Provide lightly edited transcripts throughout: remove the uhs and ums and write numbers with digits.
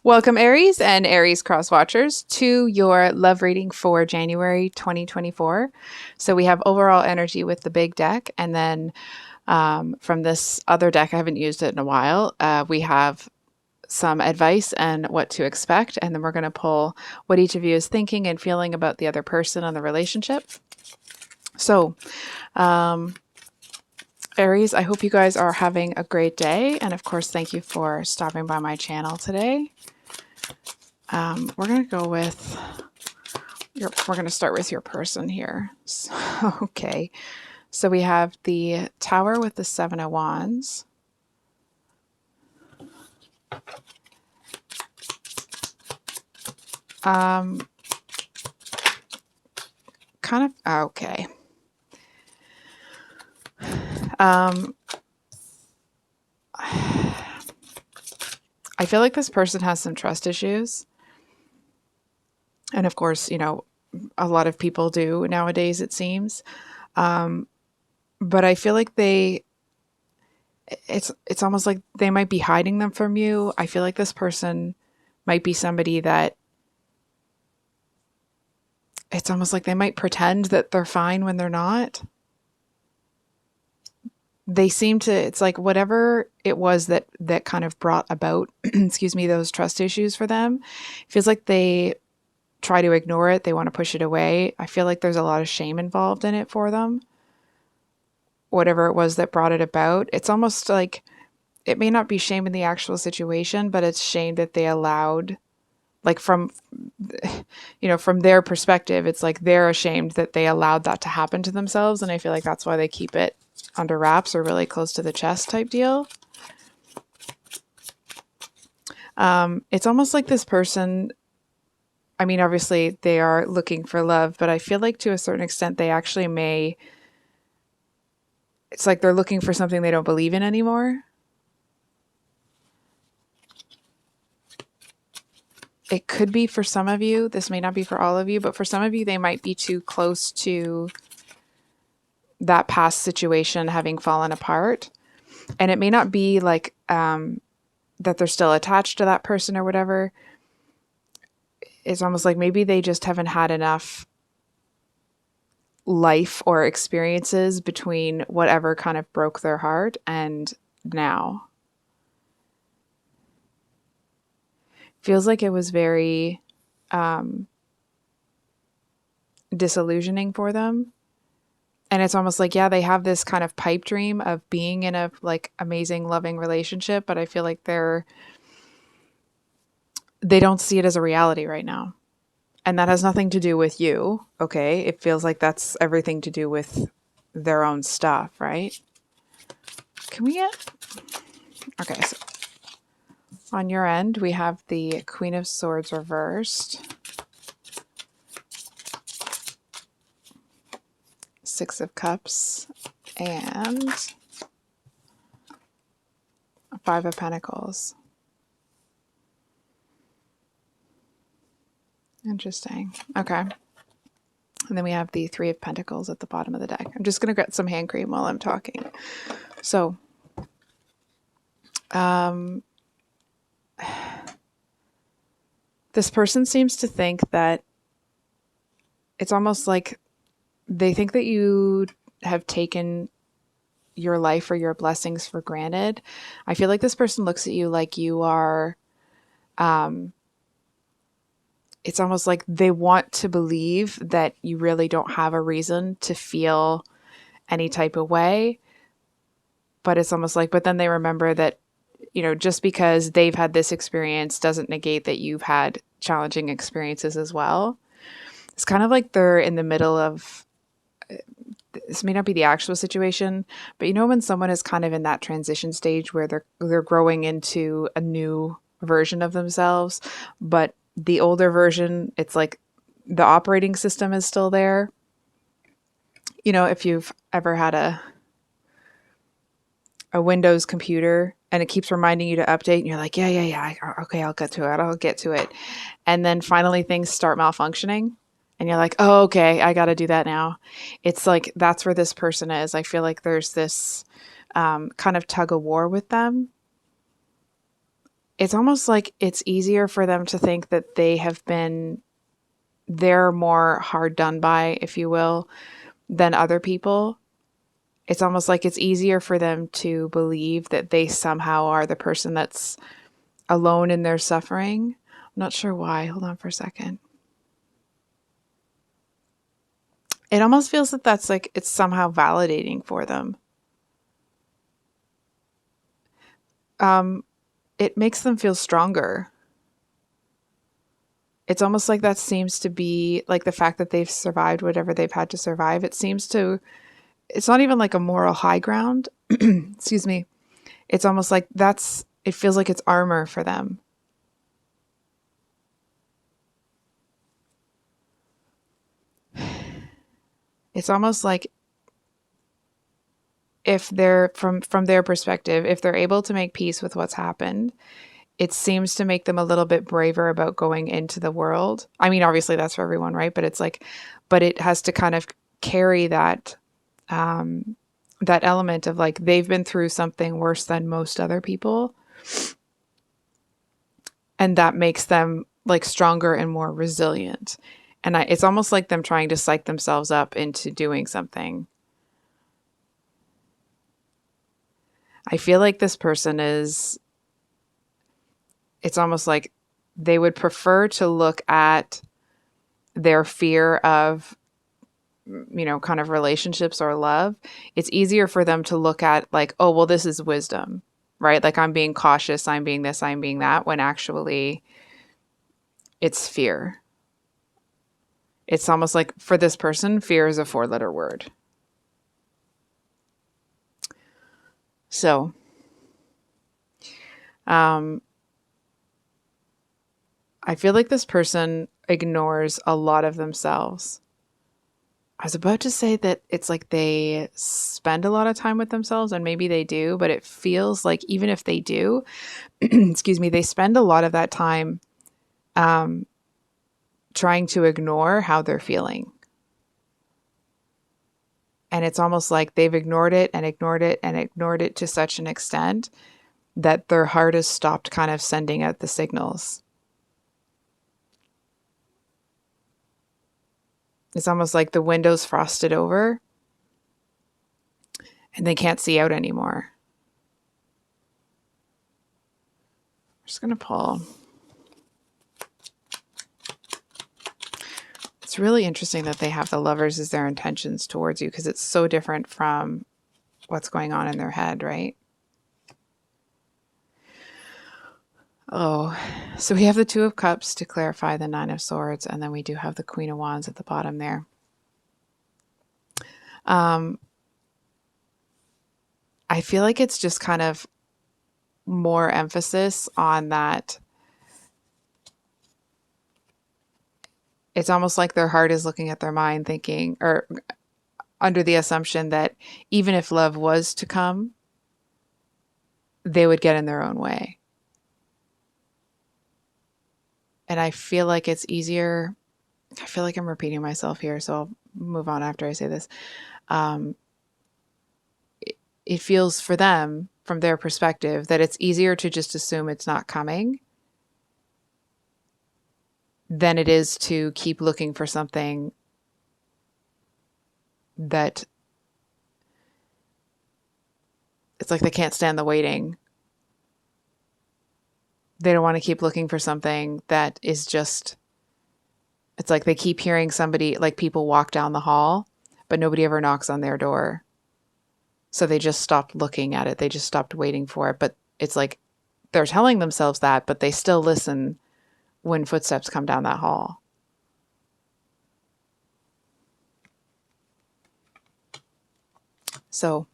Welcome, Aries and Aries cross watchers, to your love reading for January 2024. So we have overall energy with the big deck, and then from this other deck, I haven't used it in a while, we have some advice and what to expect, and then we're going to pull what each of you is thinking and feeling about the other person and the relationship. So, Aries, I hope you guys are having a great day, and of course, thank you for stopping by my channel today. We're going to go with we're going to start with your person here. So, okay. So we have the Tower with the Seven of Wands. Kind of, okay. I feel like this person has some trust issues. And of course, you know, a lot of people do nowadays, it seems. But I feel like it's almost like they might be hiding them from you. I feel like this person might be somebody that it's almost like they might pretend that they're fine when they're not. They seem to, it's like whatever it was that kind of brought about, excuse me, those trust issues for them, it feels like they try to ignore it. They want to push it away. I feel like there's a lot of shame involved in it for them. Whatever it was that brought it about. It's almost like it may not be shame in the actual situation, but it's shame that they allowed, like from, you know, from their perspective, it's like they're ashamed that they allowed that to happen to themselves. And I feel like that's why they keep it under wraps or really close to the chest type deal. It's almost like this person, I mean, obviously they are looking for love, but I feel like to a certain extent they actually may, it's like they're looking for something they don't believe in anymore. It could be for some of you, this may not be for all of you, but for some of you, they might be too close to that past situation having fallen apart. And it may not be like that they're still attached to that person or whatever. It's almost like maybe they just haven't had enough life or experiences between whatever kind of broke their heart and now. Feels like it was very disillusioning for them. And it's almost like, yeah, they have this kind of pipe dream of being in a like amazing, loving relationship, but I feel like they don't see it as a reality right now. And that has nothing to do with you, okay? It feels like that's everything to do with their own stuff, right? Can we get... Okay, so on your end, we have the Queen of Swords reversed. Six of Cups and Five of Pentacles. Interesting. Okay. And then we have the Three of Pentacles at the bottom of the deck. I'm just going to get some hand cream while I'm talking. So, this person seems to think that it's almost like they think that you have taken your life or your blessings for granted. I feel like this person looks at you like you are, it's almost like they want to believe that you really don't have a reason to feel any type of way. But it's almost like, but then they remember that, you know, just because they've had this experience doesn't negate that you've had challenging experiences as well. It's kind of like they're in the middle of, this may not be the actual situation, but you know when someone is kind of in that transition stage where they're growing into a new version of themselves, but the older version, it's like the operating system is still there. You know, if you've ever had a Windows computer and it keeps reminding you to update and you're like, yeah, okay, I'll get to it. And then finally things start malfunctioning. And you're like, oh, okay, I got to do that now. It's like, that's where this person is. I feel like there's this kind of tug of war with them. it's almost like it's easier for them to think that they're more hard done by, if you will, than other people. It's almost like it's easier for them to believe that they somehow are the person that's alone in their suffering. I'm not sure why. Hold on for a second. It almost feels that that's like it's somehow validating for them. It makes them feel stronger. It's almost like that seems to be like the fact that they've survived whatever they've had to survive. It's not even like a moral high ground. Excuse me. It's almost like it feels like it's armor for them. It's almost like if they're from their perspective, if they're able to make peace with what's happened, it seems to make them a little bit braver about going into the world. I mean, obviously that's for everyone, right? But it's like, but it has to kind of carry that element of like they've been through something worse than most other people, and that makes them like stronger and more resilient. And it's almost like them trying to psych themselves up into doing something. I feel like this person is, it's almost like they would prefer to look at their fear of, kind of relationships or love. It's easier for them to look at like, oh, well, this is wisdom, right? Like I'm being cautious, I'm being this, I'm being that, when actually it's fear. It's almost like for this person, fear is a 4-letter word. So, I feel like this person ignores a lot of themselves. I was about to say that it's like they spend a lot of time with themselves, and maybe they do, but it feels like even if they do, excuse me, they spend a lot of that time trying to ignore how they're feeling. And it's almost like they've ignored it and ignored it and ignored it to such an extent that their heart has stopped kind of sending out the signals. It's almost like the window's frosted over and they can't see out anymore. I'm just going to pull. It's really interesting that they have the Lovers as their intentions towards you, because it's so different from what's going on in their head, right? Oh, so we have the Two of Cups to clarify the Nine of Swords, and then we do have the Queen of Wands at the bottom there. I feel like it's just kind of more emphasis on that. It's almost like their heart is looking at their mind thinking, or under the assumption that even if love was to come, they would get in their own way. And I feel like it's easier. I feel like I'm repeating myself here, so I'll move on after I say this. It feels for them, from their perspective, that it's easier to just assume it's not coming than it is to keep looking for something that it's like they can't stand the waiting. They don't want to keep looking for something that is just, it's like they keep hearing somebody, like people walk down the hall, but nobody ever knocks on their door. So they just stopped looking at it. They just stopped waiting for it. But it's like they're telling themselves that, but they still listen when footsteps come down that hall. So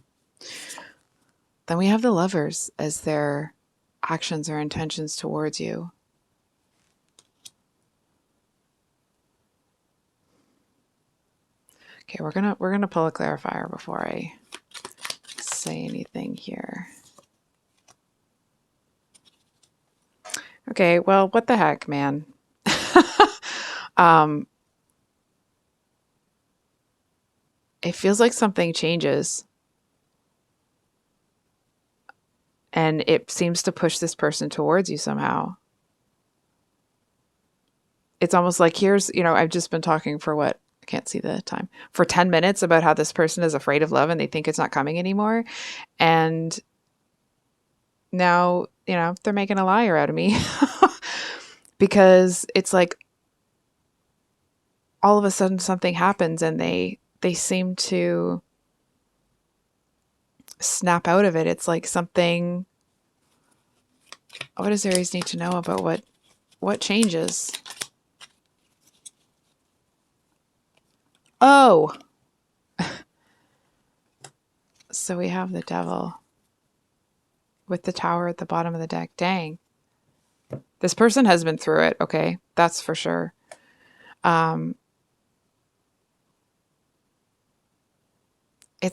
then we have the Lovers as their actions or intentions towards you. Okay, we're gonna pull a clarifier before I say anything here. Okay, well, what the heck, man? It feels like something changes. And it seems to push this person towards you somehow. It's almost like I've just been talking for what? I can't see the time. For 10 minutes about how this person is afraid of love and they think it's not coming anymore. And now, they're making a liar out of me because it's like all of a sudden something happens and they seem to snap out of it. It's like something. What does Aries need to know about what changes? Oh, so we have the devil with the tower at the bottom of the deck. Dang. This person has been through it, okay? That's for sure. It's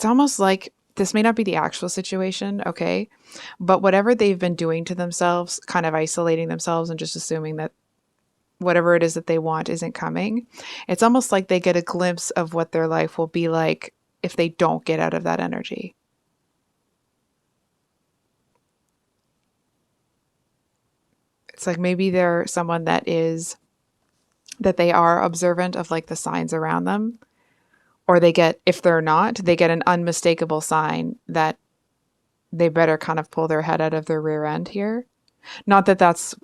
almost like this may not be the actual situation, okay? But whatever they've been doing to themselves, kind of isolating themselves and just assuming that whatever it is that they want isn't coming, it's almost like they get a glimpse of what their life will be like if they don't get out of that energy. It's like maybe they're someone that they are observant of like the signs around them, or if they're not, they get an unmistakable sign that they better kind of pull their head out of their rear end here. Not that that's,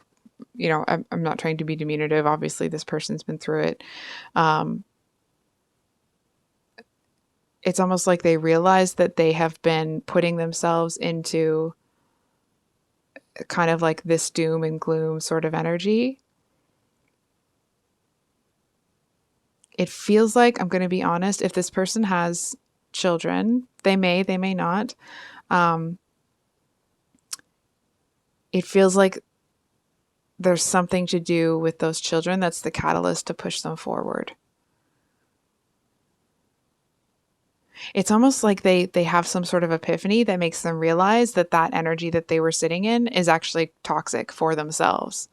I'm not trying to be diminutive. Obviously, this person's been through it. It's almost like they realize that they have been putting themselves into kind of like this doom and gloom sort of energy. It feels like, I'm going to be honest, if this person has children, they may not. It feels like there's something to do with those children that's the catalyst to push them forward. It's almost like they have some sort of epiphany that makes them realize that energy that they were sitting in is actually toxic for themselves.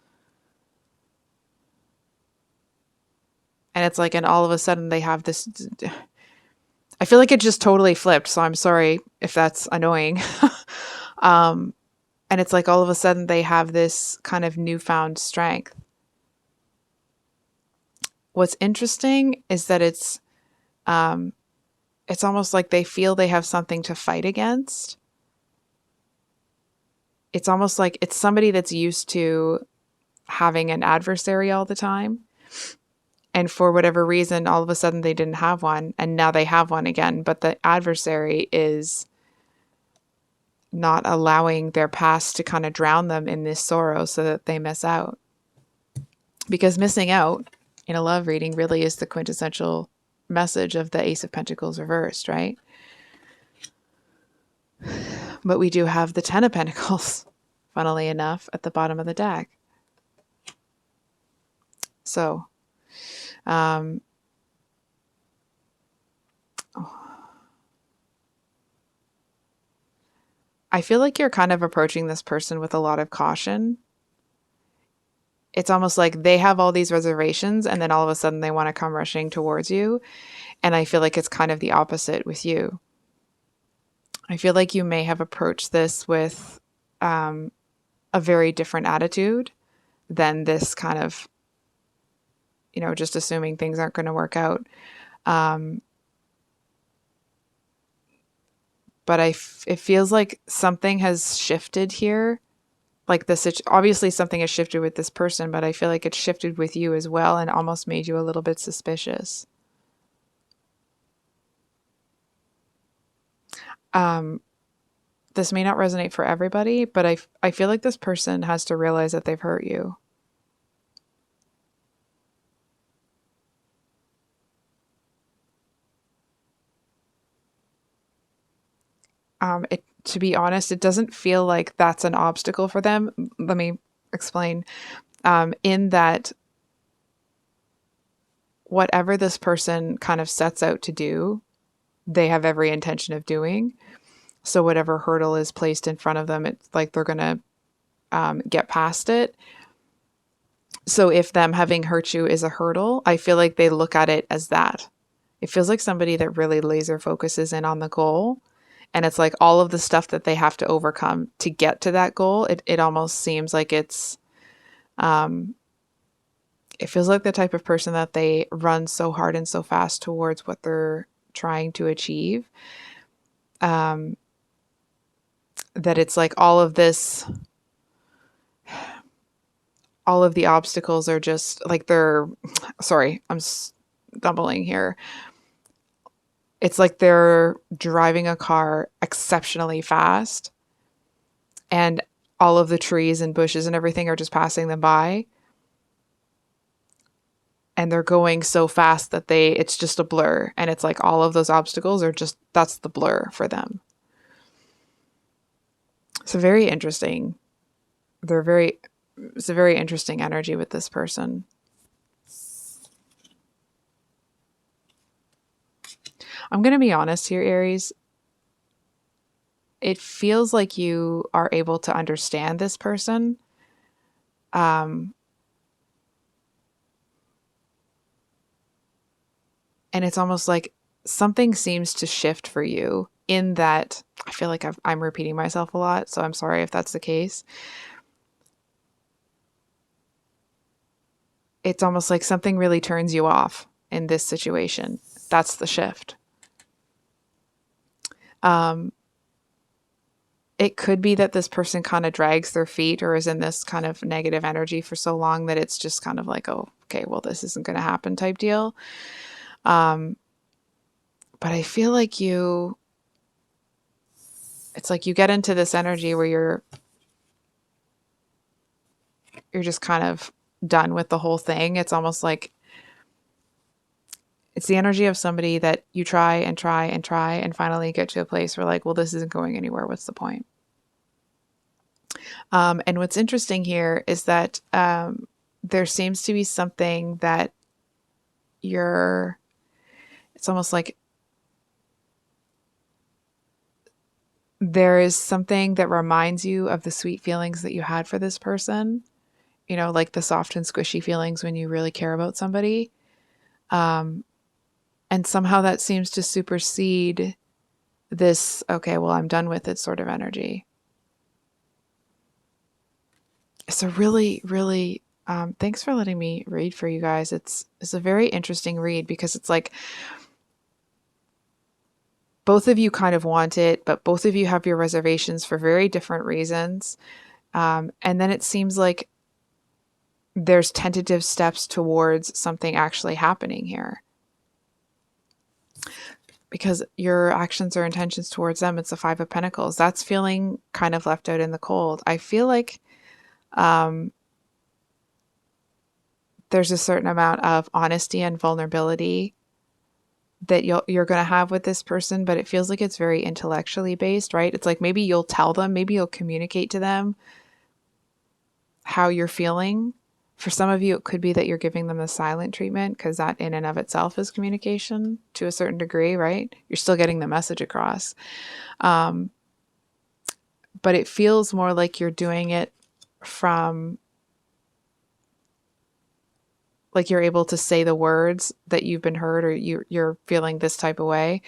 And it's like, and all of a sudden they have this, I feel like it just totally flipped. So I'm sorry if that's annoying. And it's like all of a sudden they have this kind of newfound strength. What's interesting is that it's almost like they feel they have something to fight against. It's almost like it's somebody that's used to having an adversary all the time. And for whatever reason, all of a sudden they didn't have one, and now they have one again. But the adversary is not allowing their past to kind of drown them in this sorrow so that they miss out. Because missing out in a love reading really is the quintessential message of the Ace of Pentacles reversed, right? But we do have the Ten of Pentacles, funnily enough, at the bottom of the deck. So, I feel like you're kind of approaching this person with a lot of caution. It's almost like they have all these reservations and then all of a sudden they want to come rushing towards you. And I feel like it's kind of the opposite with you. I feel like you may have approached this with a very different attitude than this kind of, just assuming things aren't going to work out. But it feels like something has shifted here. Like obviously something has shifted with this person, but I feel like it's shifted with you as well and almost made you a little bit suspicious. This may not resonate for everybody, but I feel like this person has to realize that they've hurt you. To be honest, it doesn't feel like that's an obstacle for them. Let me explain. In that whatever this person kind of sets out to do, they have every intention of doing. So whatever hurdle is placed in front of them, it's like they're going to get past it. So if them having hurt you is a hurdle, I feel like they look at it as that. It feels like somebody that really laser focuses in on the goal And it's like all of the stuff that they have to overcome to get to that goal. It almost seems like um, it feels like the type of person that they run so hard and so fast towards what they're trying to achieve. Um, that it's like all of the obstacles are just like sorry, I'm stumbling here. It's like they're driving a car exceptionally fast and all of the trees and bushes and everything are just passing them by. And they're going so fast that it's just a blur. And it's like all of those obstacles are just, that's the blur for them. So very interesting. It's a very interesting energy with this person. I'm going to be honest here, Aries. It feels like you are able to understand this person. And it's almost like something seems to shift for you in that. I feel like I'm repeating myself a lot, so I'm sorry if that's the case. It's almost like something really turns you off in this situation. That's the shift. It could be that this person kind of drags their feet or is in this kind of negative energy for so long that it's just kind of like, oh, okay, well, this isn't going to happen type deal. But I feel like it's like you get into this energy where you're just kind of done with the whole thing. It's almost like it's the energy of somebody that you try and try and try and finally get to a place where like, well, this isn't going anywhere. What's the point? And what's interesting here is that there seems to be something that it's almost like there is something that reminds you of the sweet feelings that you had for this person, like the soft and squishy feelings when you really care about somebody. And somehow that seems to supersede this, okay, well, I'm done with it sort of energy. It's a really, really, thanks for letting me read for you guys. It's a very interesting read because it's like both of you kind of want it, but both of you have your reservations for very different reasons. And then it seems like there's tentative steps towards something actually happening here. Because your actions or intentions towards them, it's the Five of Pentacles. That's feeling kind of left out in the cold. I feel like there's a certain amount of honesty and vulnerability that you're going to have with this person, but it feels like it's very intellectually based, right? It's like maybe you'll tell them, maybe you'll communicate to them how you're feeling. For some of you, it could be that you're giving them the silent treatment because that in and of itself is communication to a certain degree, right? You're still getting the message across. But it feels more like you're doing it from, like you're able to say the words that you've been heard or you're feeling this type of way.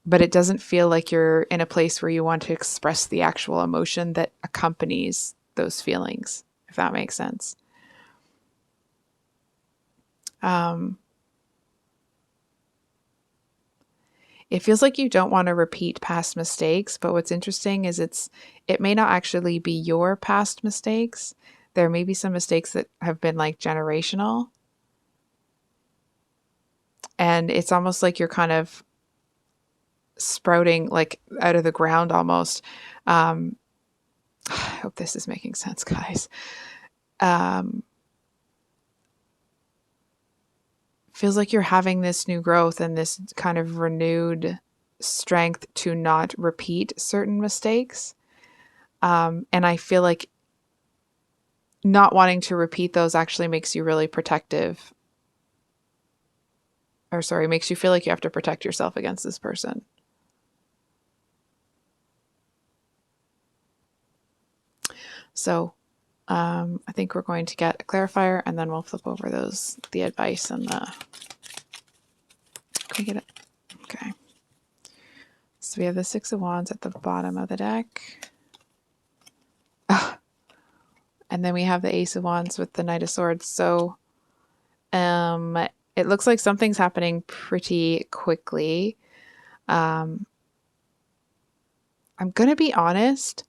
But it doesn't feel like you're in a place where you want to express the actual emotion that accompanies those feelings, if that makes sense. It feels like you don't want to repeat past mistakes, but what's interesting is it may not actually be your past mistakes. There may be some mistakes that have been like generational. And it's almost like you're kind of sprouting like out of the ground almost. I hope this is making sense, guys. Feels like you're having this new growth and this kind of renewed strength to not repeat certain mistakes. And I feel like not wanting to repeat those actually makes you really protective. Or sorry, makes you feel like you have to protect yourself against this person. So I think we're going to get a clarifier and then we'll flip over the advice and can we get it? Okay. So we have the Six of Wands at the bottom of the deck. And then we have the Ace of Wands with the Knight of Swords. So it looks like something's happening pretty quickly. I'm going to be honest.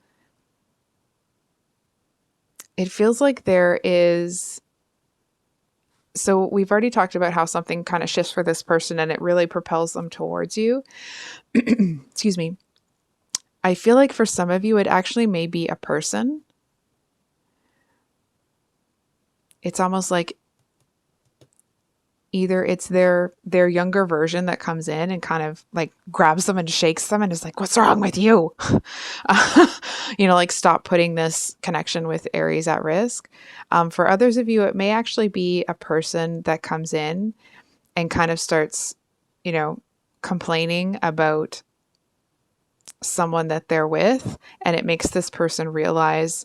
It feels like there is... So we've already talked about how something kind of shifts for this person and it really propels them towards you. Excuse me. I feel like for some of you, it actually may be a person. It's almost like either it's their younger version that comes in and kind of like grabs them and shakes them and is like, what's wrong with you? Like stop putting this connection with Aries at risk. For others of you, it may actually be a person that comes in and kind of starts, complaining about someone that they're with, and it makes this person realize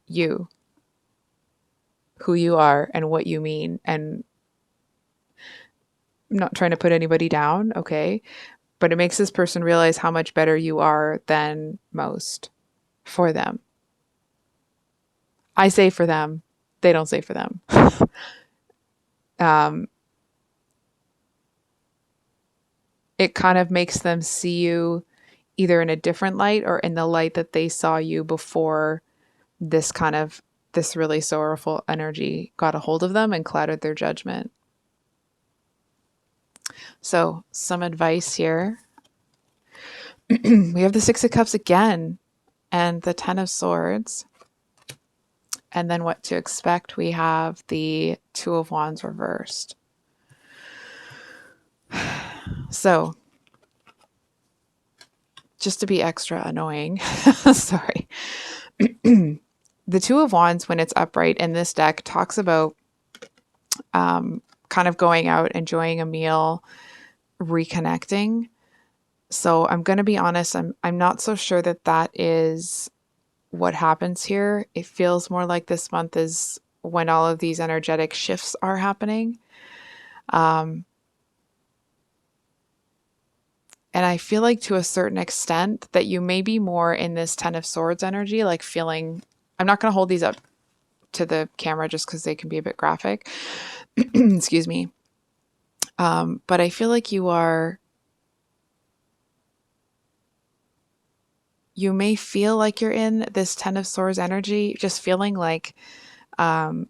who you are and what you mean. And I'm not trying to put anybody down, okay? But it makes this person realize how much better you are than most for them. I say for them, they don't say for them. It kind of makes them see you either in a different light or in the light that they saw you before this really sorrowful energy got a hold of them and clouded their judgment. So some advice here. We have the Six of Cups again and the Ten of Swords. And then what to expect, we have the Two of Wands reversed. So just to be extra annoying, sorry. The Two of Wands, when it's upright in this deck, talks about kind of going out, enjoying a meal, reconnecting. So I'm going to be honest, I'm not so sure that is what happens here. It feels more like this month is when all of these energetic shifts are happening. And I feel like to a certain extent that you may be more in this Ten of Swords energy, like feeling... I'm not going to hold these up to the camera just because they can be a bit graphic. Excuse me. But I feel like you may feel like you're in this Ten of Swords energy, just feeling like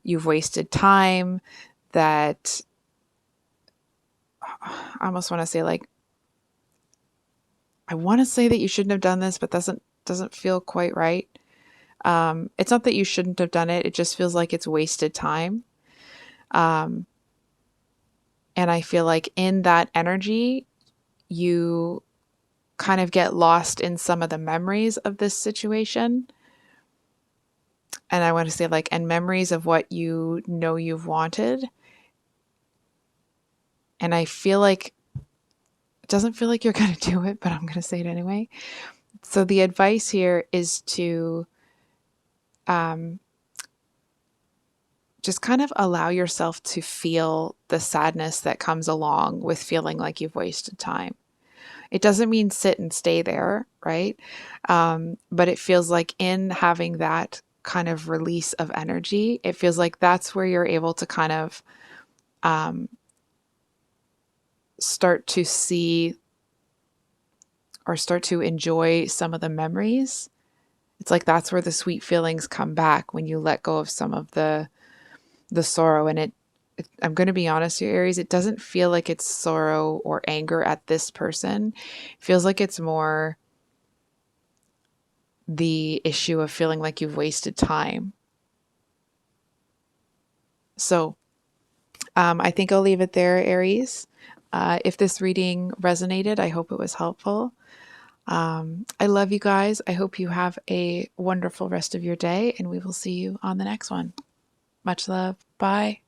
you've wasted time, that I almost want to say like, I want to say that you shouldn't have done this, but doesn't feel quite right. It's not that you shouldn't have done it. It just feels like it's wasted time. And I feel like in that energy, you kind of get lost in some of the memories of this situation. And I want to say and memories of what you've wanted. And I feel like it doesn't feel like you're going to do it, but I'm going to say it anyway. So the advice here is to just kind of allow yourself to feel the sadness that comes along with feeling like you've wasted time. It doesn't mean sit and stay there, right? But it feels like in having that kind of release of energy, it feels like that's where you're able to kind of start to see or start to enjoy some of the memories. It's like that's where the sweet feelings come back when you let go of some of the sorrow. And I'm going to be honest here, Aries, it doesn't feel like it's sorrow or anger at this person. It feels like it's more the issue of feeling like you've wasted time. So I think I'll leave it there, Aries. If this reading resonated, I hope it was helpful. I love you guys. I hope you have a wonderful rest of your day, and we will see you on the next one. Much love. Bye.